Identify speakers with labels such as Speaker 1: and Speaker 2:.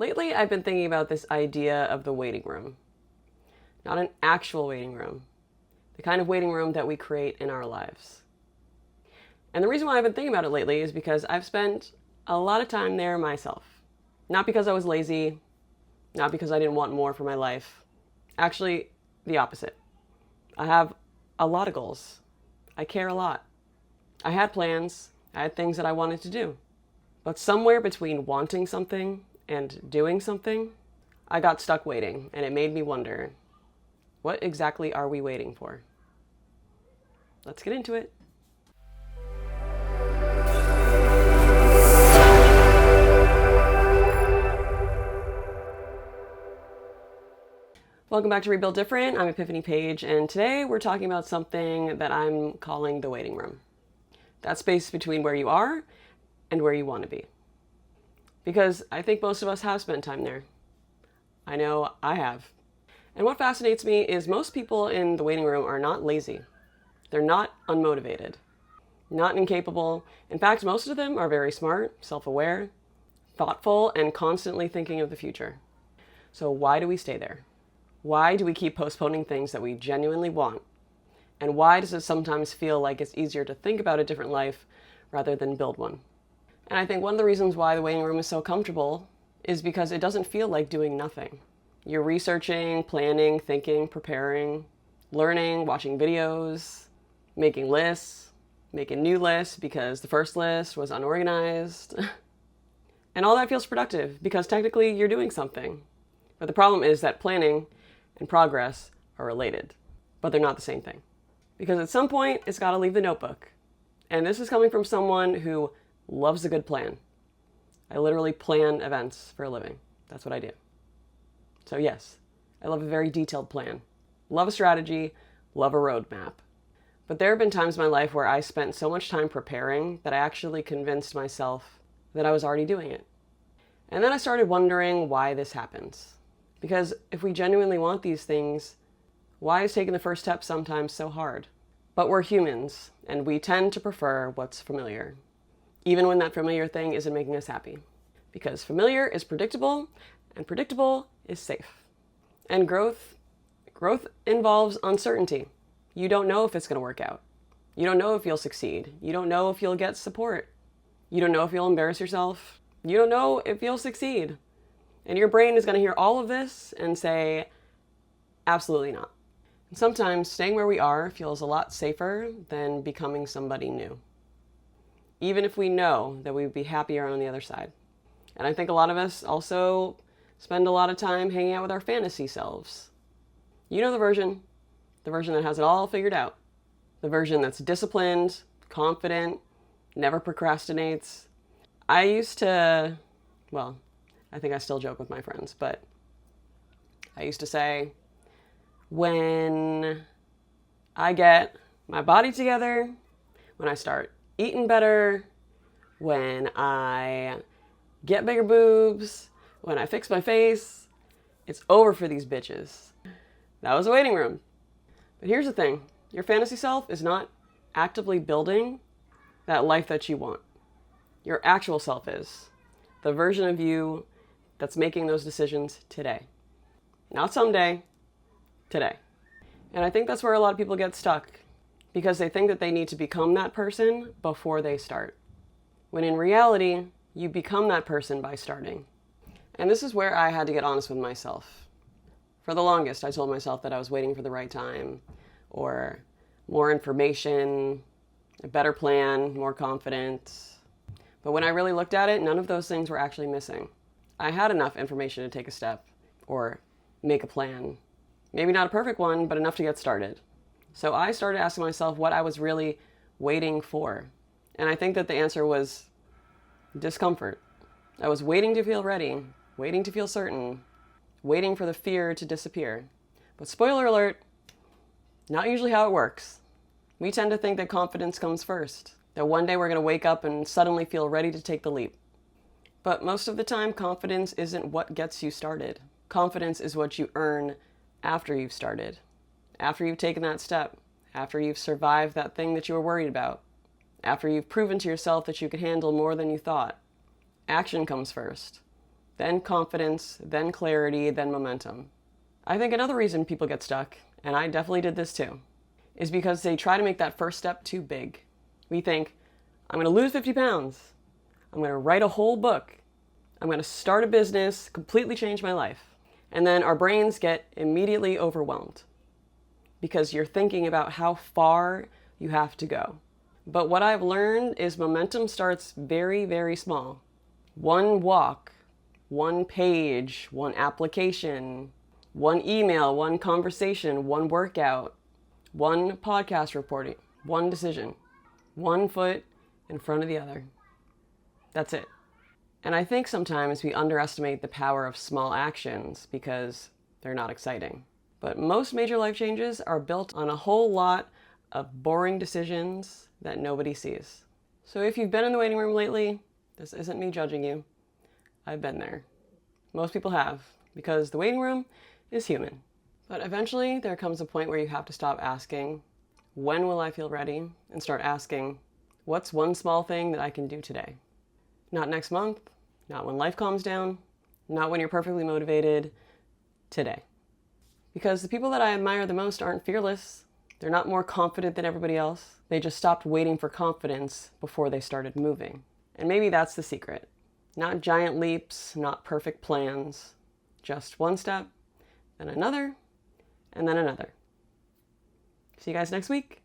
Speaker 1: Lately, I've been thinking about this idea of the waiting room. Not an actual waiting room, the kind of waiting room that we create in our lives. And the reason why I've been thinking about it lately is because I've spent a lot of time there myself. Not because I was lazy, not because I didn't want more for my life. Actually, the opposite. I have a lot of goals. I care a lot. I had plans, I had things that I wanted to do. But somewhere between wanting something and doing something, I got stuck waiting, and it made me wonder, what exactly are we waiting for? Let's get into it. Welcome back to Rebuild Different. I'm Epiphany Page, and today we're talking about something that I'm calling the waiting room. That space between where you are and where you want to be. Because I think most of us have spent time there. I know I have. And what fascinates me is most people in the waiting room are not lazy. They're not unmotivated, not incapable. In fact, most of them are very smart, self-aware, thoughtful, and constantly thinking of the future. So why do we stay there? Why do we keep postponing things that we genuinely want? And why does it sometimes feel like it's easier to think about a different life rather than build one? And I think one of the reasons why the waiting room is so comfortable is because it doesn't feel like doing nothing. You're researching, planning, thinking, preparing, learning, watching videos, making lists, making new lists because the first list was unorganized. And all that feels productive because technically you're doing something. But the problem is that planning and progress are related, but they're not the same thing. Because at some point, it's got to leave the notebook. And this is coming from someone who loves a good plan. I literally plan events for a living. That's what I do. So yes, I love a very detailed plan. Love a strategy, love a roadmap. But there have been times in my life where I spent so much time preparing that I actually convinced myself that I was already doing it. And then I started wondering why this happens. Because if we genuinely want these things, why is taking the first step sometimes so hard? But we're humans, and we tend to prefer what's familiar, even when that familiar thing isn't making us happy. Because familiar is predictable, and predictable is safe. And growth involves uncertainty. You don't know if it's going to work out. You don't know if you'll succeed. You don't know if you'll get support. You don't know if you'll embarrass yourself. You don't know if you'll succeed. And your brain is going to hear all of this and say, absolutely not. And sometimes staying where we are feels a lot safer than becoming somebody new. Even if we know that we would be happier on the other side. And I think a lot of us also spend a lot of time hanging out with our fantasy selves. You know the version that has it all figured out. The version that's disciplined, confident, never procrastinates. I think I still joke with my friends, but I used to say, when I get my body together, when I start eating better, when I get bigger boobs, when I fix my face, it's over for these bitches. That was a waiting room. But here's the thing. Your fantasy self is not actively building that life that you want. Your actual self is. The version of you that's making those decisions today. Not someday, today. And I think that's where a lot of people get stuck because they think that they need to become that person before they start. When in reality, you become that person by starting. And this is where I had to get honest with myself. For the longest, I told myself that I was waiting for the right time, or more information, a better plan, more confidence. But when I really looked at it, none of those things were actually missing. I had enough information to take a step or make a plan. Maybe not a perfect one, but enough to get started. So I started asking myself what I was really waiting for. And I think that the answer was discomfort. I was waiting to feel ready, waiting to feel certain, waiting for the fear to disappear. But spoiler alert, not usually how it works. We tend to think that confidence comes first, that one day we're going to wake up and suddenly feel ready to take the leap. But most of the time, confidence isn't what gets you started. Confidence is what you earn after you've started, after you've taken that step, after you've survived that thing that you were worried about, after you've proven to yourself that you could handle more than you thought. Action comes first. then confidence, then clarity, then momentum. I think another reason people get stuck, and I definitely did this too, is because they try to make that first step too big. We think, I'm going to lose 50 pounds. I'm going to write a whole book. I'm going to start a business, completely change my life. And then our brains get immediately overwhelmed because you're thinking about how far you have to go. But what I've learned is momentum starts very, very small. One walk, one page, one application, one email, one conversation, one workout, one podcast reporting, one decision, one foot in front of the other. That's it. And I think sometimes we underestimate the power of small actions because they're not exciting. But most major life changes are built on a whole lot of boring decisions that nobody sees. So if you've been in the waiting room lately, this isn't me judging you. I've been there. Most people have, because the waiting room is human. But eventually there comes a point where you have to stop asking, when will I feel ready? And start asking, what's one small thing that I can do today? Not next month, not when life calms down, not when you're perfectly motivated, today. Because the people that I admire the most aren't fearless. They're not more confident than everybody else. They just stopped waiting for confidence before they started moving. And maybe that's the secret. Not giant leaps, not perfect plans, just one step, then another, and then another. See you guys next week.